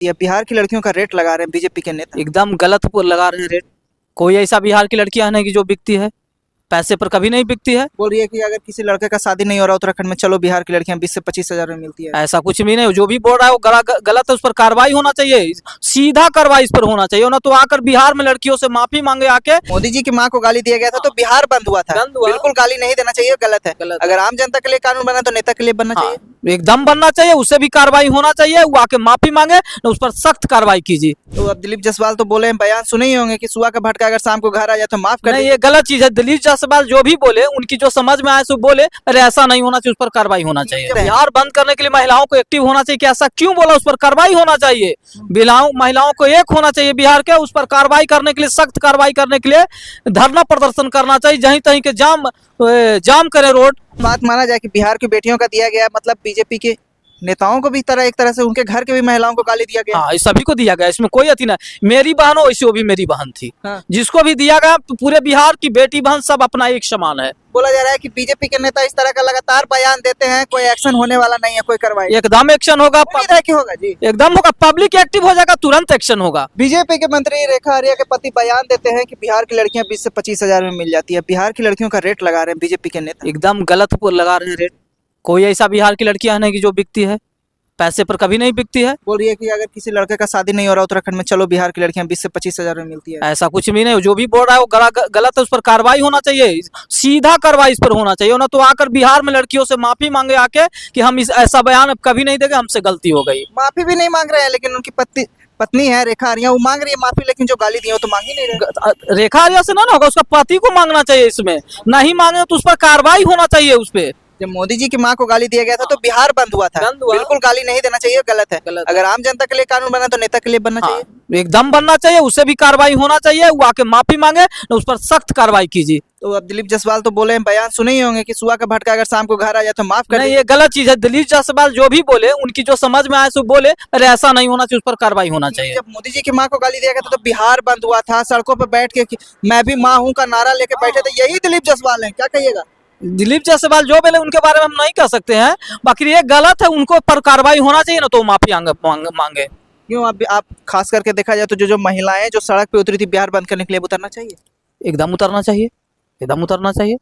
ये बिहार की लड़कियों का रेट लगा रहे हैं बीजेपी के नेता। एकदम गलत लगा रहे हैं रेट। कोई ऐसा बिहार की लड़कियां नहीं कि जो बिकती है, पैसे पर कभी नहीं बिकती है। बोल रही है कि अगर किसी लड़के का शादी नहीं हो रहा उत्तराखंड में, चलो बिहार की लड़कियां 20 से 25 हजार में मिलती है। ऐसा कुछ भी नहीं, जो भी बोल रहा है वो गलत है, उस पर कार्रवाई होना चाहिए, सीधा कार्रवाई इस पर होना चाहिए। ना तो आकर बिहार में लड़कियों से माफी मांगे आके। मोदी जी की मां को गाली दिया गया था तो बिहार बंद हुआ था। बंद हुआ। बिल्कुल गाली नहीं देना चाहिए, गलत है। अगर आम जनता के लिए कानून बना तो नेता के लिए बनना चाहिए। एकदम बनना चाहिए, उससे भी कार्रवाई होना चाहिए। वो आके माफी मांगे, उस पर सख्त कार्रवाई कीजिए। तो अब दिलीप जायसवाल तो बोले हैं, बयान सुने ही होंगे कि सुआ का भटका अगर शाम को घर आ जाए तो माफ कर नहीं, दीजिए। ये गलत चीज है। दिलीप जायसवाल जो भी बोले, उनकी जो समझ में आए सो बोले, अरे ऐसा नहीं होना चाहिए, उस पर कार्रवाई होना चाहिए। बिहार बंद करने के लिए महिलाओं को एक्टिव होना चाहिए कि ऐसा क्यों बोला, उस पर कार्रवाई होना चाहिए। महिलाओं को एक होना चाहिए बिहार के, उस पर कार्रवाई करने के लिए, सख्त कार्रवाई करने के लिए धरना प्रदर्शन करना चाहिए। जहीं तहीं के जाम करे रोड। बात माना जाए कि बिहार की बेटियों का दिया गया, मतलब बीजेपी के नेताओं को भी एक तरह से उनके घर के भी महिलाओं को गाली दिया गया। हाँ, इस सभी को दिया गया, इसमें कोई अति नहीं। मेरी बहन हो वैसे वो भी मेरी बहन थी। हाँ। जिसको भी दिया गया, पूरे बिहार की बेटी बहन सब अपना एक समान है। बोला जा रहा है कि बीजेपी के नेता इस तरह का लगातार बयान देते हैं, कोई एक्शन होने वाला नहीं है, कोई कार्रवाई। एकदम एक्शन होगा, उम्मीद है कि होगा जी, एकदम होगा। पब्लिक एक्टिव हो जाएगा, तुरंत एक्शन होगा। बीजेपी के मंत्री रेखा आर्या के पति बयान देते हैं कि बिहार की लड़कियां 20 से 25 हजार में मिल जाती है। बिहार की लड़कियों का रेट लगा रहे हैं बीजेपी के नेता। एकदम गलत लगा रहे हैं रेट। कोई ऐसा बिहार की लड़कियां नहीं कि जो बिकती है, पैसे पर कभी नहीं बिकती है। बोल रही है कि अगर किसी लड़के का शादी नहीं हो रहा उत्तराखंड में, चलो बिहार की लड़कियां 20 से 25 हजार में मिलती है। ऐसा कुछ भी नहीं, जो भी बोल रहा है वो गलत है, उस पर कार्रवाई होना चाहिए, सीधा कार्रवाई इस पर होना चाहिए। ना तो आकर बिहार में लड़कियों से माफी मांगे आके कि हम ऐसा बयान अब कभी नहीं देंगे, हमसे गलती हो गई। माफी भी नहीं मांग रहे हैं, लेकिन उनकी पत्नी है रेखा आर्या, वो मांग रही है माफी, लेकिन जो गाली दी है वो तो मांग ही नहीं रहे। रेखा आर्या से ना होगा, उसका पति को मांगना चाहिए। इसमें नहीं मांगे तो उस पर कार्रवाई होना चाहिए। उस पर जब मोदी जी की मां को गाली दिया गया था तो बिहार बंद हुआ था। बिल्कुल गाली नहीं देना चाहिए, गलत है। अगर आम जनता के लिए कानून बना तो नेता के लिए बनना चाहिए। एकदम बनना चाहिए, उससे भी कार्रवाई होना चाहिए। वो आके माफी मांगे, उस पर सख्त कार्रवाई कीजिए। तो अब दिलीप जायसवाल तो बोले हैं, बयान सुने ही होंगे कि सुआ का भटका अगर शाम को घर आ जाए तो माफ कर नहीं, दीजिए। ये गलत चीज है। दिलीप जायसवाल जो भी बोले, उनकी जो समझ में आए सो बोले, अरे ऐसा नहीं होना चाहिए, उस पर कार्रवाई होना चाहिए। जब मोदी जी की मां को गाली दिया गया था तो बिहार बंद हुआ था, सड़कों पर बैठ के मैं भी माँ हूँ का नारा लेके बैठे थे। यही दिलीप जायसवाल है, क्या कहिएगा? दिलीप जायसवाल जो बोले उनके बारे में हम नहीं कह सकते हैं, बाकी ये गलत है, उनको पर कार्रवाई होना चाहिए। ना तो माफी मांगे। क्यों आप खास करके देखा जाए तो जो महिलाएं जो सड़क पे उतरी थी बिहार बंद करने के लिए, उतरना चाहिए। एकदम उतरना चाहिए, एकदम उतरना चाहिए।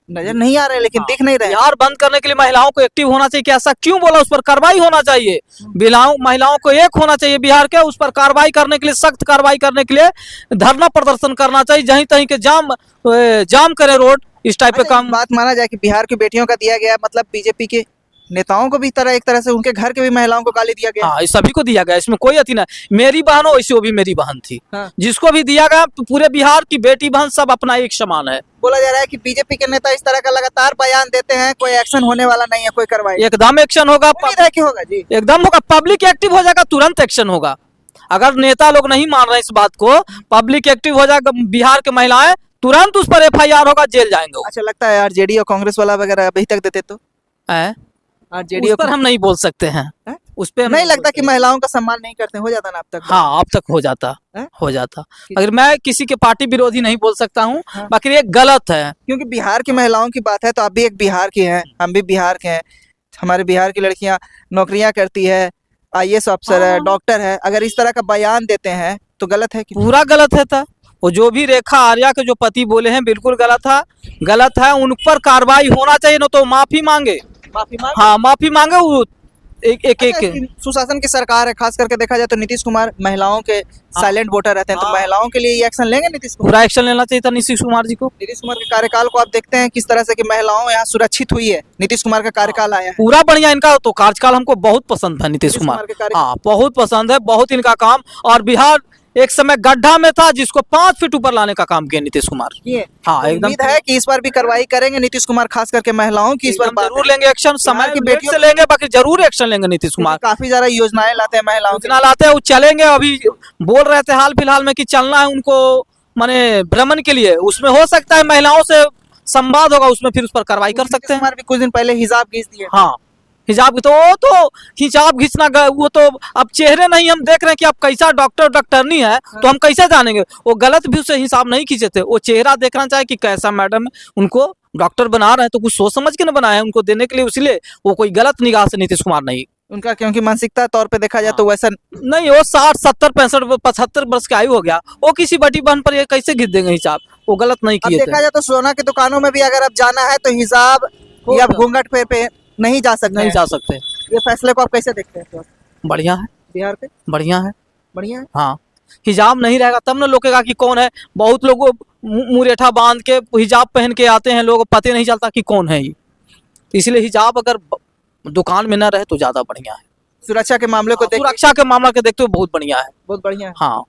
नजर नहीं आ रहे, लेकिन दिख नहीं रहे। बिहार बंद करने के लिए महिलाओं को एक्टिव होना चाहिए कि ऐसा क्यों बोला, उस पर कार्रवाई होना चाहिए। महिलाओं को एक होना चाहिए बिहार के, उस पर कार्रवाई करने के लिए, सख्त कार्रवाई करने के लिए धरना प्रदर्शन करना चाहिए। जहीं तहीं के जाम करे रोड, इस टाइप के काम। बात माना जाए कि बिहार की बेटियों का दिया गया, मतलब बीजेपी के नेताओं को भी एक तरह से उनके घर के भी महिलाओं को गाली दिया गया। हाँ, इस सभी को दिया गया, इसमें कोई अति नहीं। मेरी बहन हो वैसे वो भी मेरी बहन थी। हाँ। जिसको भी दिया गया, पूरे बिहार की बेटी बहन सब अपना एक समान है। बोला जा रहा है कि बीजेपी के नेता इस तरह का लगातार बयान देते हैं, कोई एक्शन होने वाला नहीं है, कोई कार्रवाई। एकदम एक्शन होगा, उम्मीद है कि होगा जी, एकदम होगा। पब्लिक एक्टिव हो जाएगा, तुरंत एक्शन होगा। अगर नेता लोग नहीं मान रहे इस बात को, पब्लिक एक्टिव हो जाएगा, बिहार के महिलाएं तुरंत उस पर FIR होगा, जेल जाएंगे। अच्छा लगता है आरजेडी और कांग्रेस वाला वगैरह अभी तक देते तो आरजेडी पर हम नहीं बोल सकते हैं। उस पे नहीं लगता कि महिलाओं का सम्मान नहीं करते, हो जाता ना अब तक? हाँ, अब तक हो जाता। अगर मैं किसी के पार्टी विरोधी नहीं बोल सकता हूँ, बाकी ये गलत है। क्योंकि बिहार की महिलाओं की बात है तो आप भी एक बिहार की हैं, हम भी बिहार के हैं। हमारे बिहार की लड़कियां नौकरियां करती है, IAS अफसर है, डॉक्टर है। अगर इस तरह का बयान देते हैं तो गलत है कि पूरा गलत है था। वो जो भी रेखा आर्या के जो पति बोले हैं, बिल्कुल गलत है। उन पर कार्रवाई होना चाहिए। ना तो माफी मांगे। हाँ, माफी मांगे। वो एक सुशासन की सरकार है, खास करके देखा जाए तो नीतीश कुमार महिलाओं के साइलेंट वोटर रहते हैं, तो महिलाओं के लिए ये एक्शन लेंगे नीतीश कुमार? पूरा एक्शन लेना चाहिए था नीतीश कुमार जी को। नीतीश कुमार के कार्यकाल को आप देखते हैं किस तरह से कि महिलाओं यहाँ सुरक्षित हुई है। नीतीश कुमार का कार्यकाल आया है, पूरा बढ़िया। इनका तो कार्यकाल हमको बहुत पसंद है, नीतीश कुमार। हाँ, बहुत पसंद है, बहुत इनका काम। और बिहार एक समय गड्ढा में था, जिसको 5 फीट ऊपर लाने का काम किया नीतीश कुमार। हाँ, एकदम। उम्मीद है कि इस बार भी कार्रवाई करेंगे नीतीश कुमार, खास करके महिलाओं की। इस बार जरूर लेंगे एक्शन, समय की बेटियों से लेंगे, बाकी जरूर एक्शन लेंगे नीतीश कुमार। काफी ज्यादा योजनाएं लाते हैं महिलाओं के, लाते हैं, वो चलेंगे। अभी बोल रहे थे हाल फिलहाल में कि चलना है उनको, माने भ्रमण के लिए। उसमें हो सकता है महिलाओं से संवाद होगा, उसमें फिर उस पर कार्रवाई कर सकते हैं। भी कुछ दिन पहले हिजाब खींच दिए। हाँ, हिजाब तो वो तो हिजाब खींचना, वो तो अब चेहरे नहीं हम देख रहे हैं कि आप कैसा डॉक्टरनी है, तो हम कैसे जानेंगे? वो गलत भी उसे हिसाब नहीं खींचे थे। वो चेहरा देखना चाहिए कि कैसा मैडम उनको डॉक्टर बना रहे हैं, तो कुछ सोच समझ के न बनाया है उनको देने के लिए, इसलिए वो कोई गलत निगाह से नीतीश कुमार नहीं उनका क्योंकि मानसिकता तौर पे देखा जाए तो वैसा नहीं, वो 60 70 65 75 वर्ष की आयु हो गया, वो किसी बड़ी बहन पर ये कैसे घिस देंगे हिसाब? वो गलत नहीं अब किए देखा थे। जाए तो सोना की दुकानों में भी अगर आप जाना है तो हिजाब या होगा। घूंघट पे नहीं जा सकते नहीं हैं। जा सकते। ये फैसले को आप कैसे देखते हैं तो? बढ़िया है, बिहार पे बढ़िया है। बढ़िया है। हाँ, हिजाब नहीं रहेगा तब ना लोगेगा कि कौन है। बहुत लोग मुरेठा बांध के हिजाब पहन के आते हैं, लोगों को पता नहीं चलता कि कौन है ये। इसलिए हिजाब अगर दुकान में ना रहे तो ज्यादा बढ़िया है। सुरक्षा के मामले को देख सुरक्षा के मामला के देखते हुए बहुत बढ़िया है। बहुत बढ़िया है। हाँ।